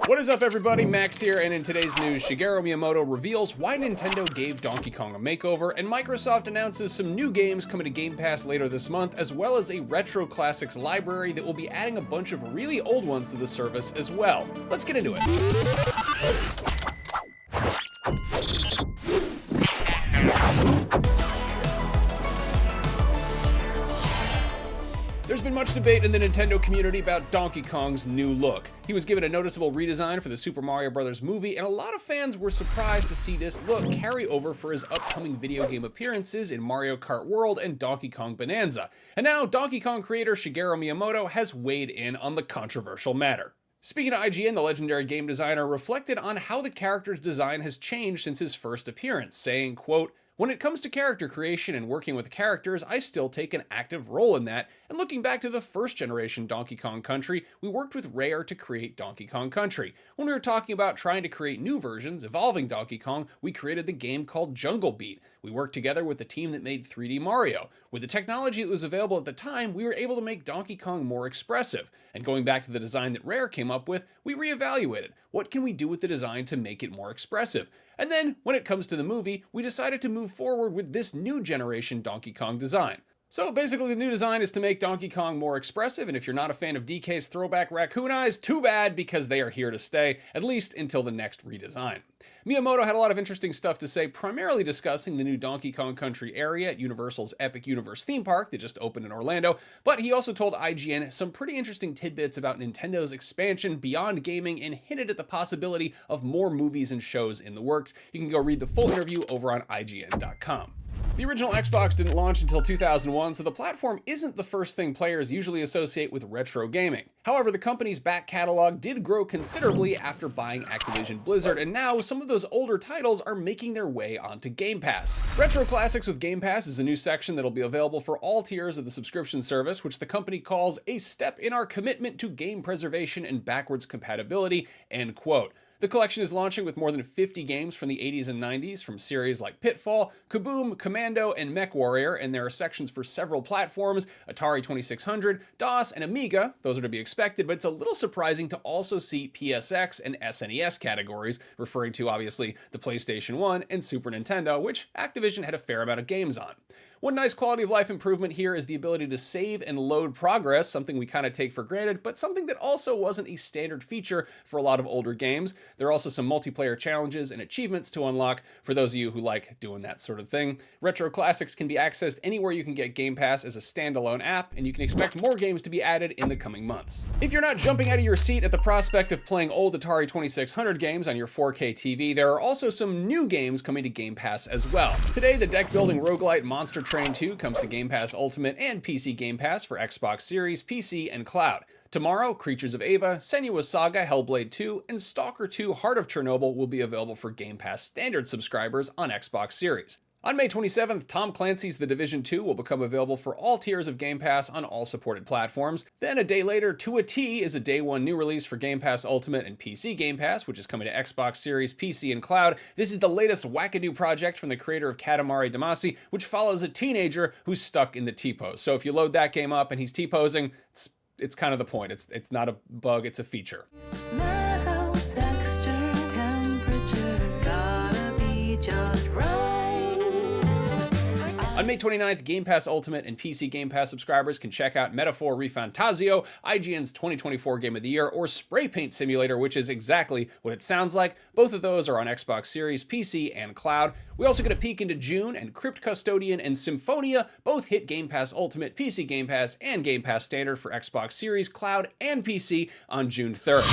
What is up, everybody? Max here, and in today's news, Shigeru Miyamoto reveals why Nintendo gave Donkey Kong a makeover, and Microsoft announces some new games coming to Game Pass later this month, as well as a retro classics library that will be adding a bunch of really old ones to the service as well. Let's get into it. There's been much debate in the Nintendo community about Donkey Kong's new look. He was given a noticeable redesign for the Super Mario Bros. Movie, and a lot of fans were surprised to see this look carry over for his upcoming video game appearances in Mario Kart World and Donkey Kong Bonanza. And now, Donkey Kong creator Shigeru Miyamoto has weighed in on the controversial matter. Speaking to IGN, the legendary game designer reflected on how the character's design has changed since his first appearance, saying, quote, "When it comes to character creation and working with characters, I still take an active role in that, and looking back to the first generation Donkey Kong Country, we worked with Rare to create Donkey Kong Country. When we were talking about trying to create new versions, evolving Donkey Kong, we created the game called Jungle Beat. We worked together with the team that made 3D Mario. With the technology that was available at the time, we were able to make Donkey Kong more expressive. And going back to the design that Rare came up with, we reevaluated. What can we do with the design to make it more expressive? And then, when it comes to the movie, we decided to move forward with this new generation Donkey Kong design." So basically, the new design is to make Donkey Kong more expressive, and if you're not a fan of DK's throwback raccoon eyes, too bad, because they are here to stay, at least until the next redesign. Miyamoto had a lot of interesting stuff to say, primarily discussing the new Donkey Kong Country area at Universal's Epic Universe theme park that just opened in Orlando, but he also told IGN some pretty interesting tidbits about Nintendo's expansion beyond gaming and hinted at the possibility of more movies and shows in the works. You can go read the full interview over on IGN.com. The original Xbox didn't launch until 2001, so the platform isn't the first thing players usually associate with retro gaming. However, the company's back catalog did grow considerably after buying Activision Blizzard, and now some of those older titles are making their way onto Game Pass. Retro Classics with Game Pass is a new section that'll be available for all tiers of the subscription service, which the company calls a step in our commitment to game preservation and backwards compatibility, end quote. The collection is launching with more than 50 games from the 80s and 90s, from series like Pitfall, Kaboom, Commando, and MechWarrior, and there are sections for several platforms, Atari 2600, DOS, and Amiga. Those are to be expected, but it's a little surprising to also see PSX and SNES categories, referring to, obviously, the PlayStation 1 and Super Nintendo, which Activision had a fair amount of games on. One nice quality of life improvement here is the ability to save and load progress, something we kind of take for granted, but something that also wasn't a standard feature for a lot of older games. There are also some multiplayer challenges and achievements to unlock for those of you who like doing that sort of thing. Retro Classics can be accessed anywhere you can get Game Pass as a standalone app, and you can expect more games to be added in the coming months. If you're not jumping out of your seat at the prospect of playing old Atari 2600 games on your 4K TV, there are also some new games coming to Game Pass as well. Today, the deck-building roguelite Monster Train 2 comes to Game Pass Ultimate and PC Game Pass for Xbox Series, PC, and Cloud. Tomorrow, Creatures of Ava, Senua's Saga, Hellblade 2, and Stalker 2 Heart of Chernobyl will be available for Game Pass Standard subscribers on Xbox Series. On May 27th, Tom Clancy's The Division 2 will become available for all tiers of Game Pass on all supported platforms. Then a day later, To a T is a day one new release for Game Pass Ultimate and PC Game Pass, which is coming to Xbox Series, PC, and Cloud. This is the latest wackadoo project from the creator of Katamari Damacy, which follows a teenager who's stuck in the T-pose. So if you load that game up and he's T-posing, it's kind of the point. It's not a bug, it's a feature. Smell, texture, temperature, gotta be just right. On May 29th, Game Pass Ultimate and PC Game Pass subscribers can check out Metaphor Refantazio, IGN's 2024 Game of the Year, or Spray Paint Simulator, which is exactly what it sounds like. Both of those are on Xbox Series, PC, and Cloud. We also get a peek into June, and Crypt Custodian and Symphonia both hit Game Pass Ultimate, PC Game Pass, and Game Pass Standard for Xbox Series, Cloud, and PC on June 3rd.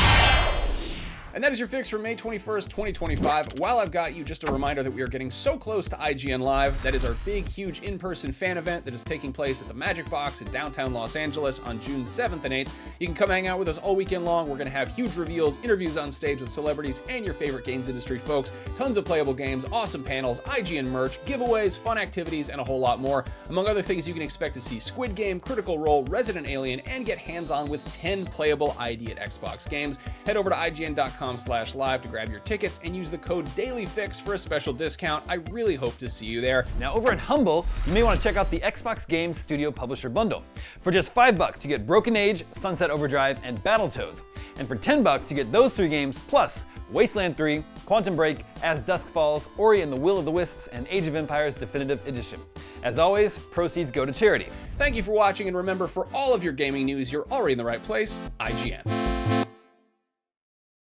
And that is your fix for May 21st, 2025. While I've got you, just a reminder that we are getting so close to IGN Live. That is our big, huge in-person fan event that is taking place at the Magic Box in downtown Los Angeles on June 7th and 8th. You can come hang out with us all weekend long. We're going to have huge reveals, interviews on stage with celebrities and your favorite games industry folks, tons of playable games, awesome panels, IGN merch, giveaways, fun activities, and a whole lot more. Among other things, you can expect to see Squid Game, Critical Role, Resident Alien, and get hands-on with 10 playable ID at Xbox games. Head over to IGN.com IGN.com/live to grab your tickets and use the code DailyFix for a special discount. I really hope to see you there. Now over at Humble, you may want to check out the Xbox Game Studio Publisher Bundle. For just $5, you get Broken Age, Sunset Overdrive, and Battletoads. And for $10, you get those 3 games plus Wasteland 3, Quantum Break, As Dusk Falls, Ori and the Will of the Wisps, and Age of Empires Definitive Edition. As always, proceeds go to charity. Thank you for watching, and remember, for all of your gaming news, you're already in the right place, IGN.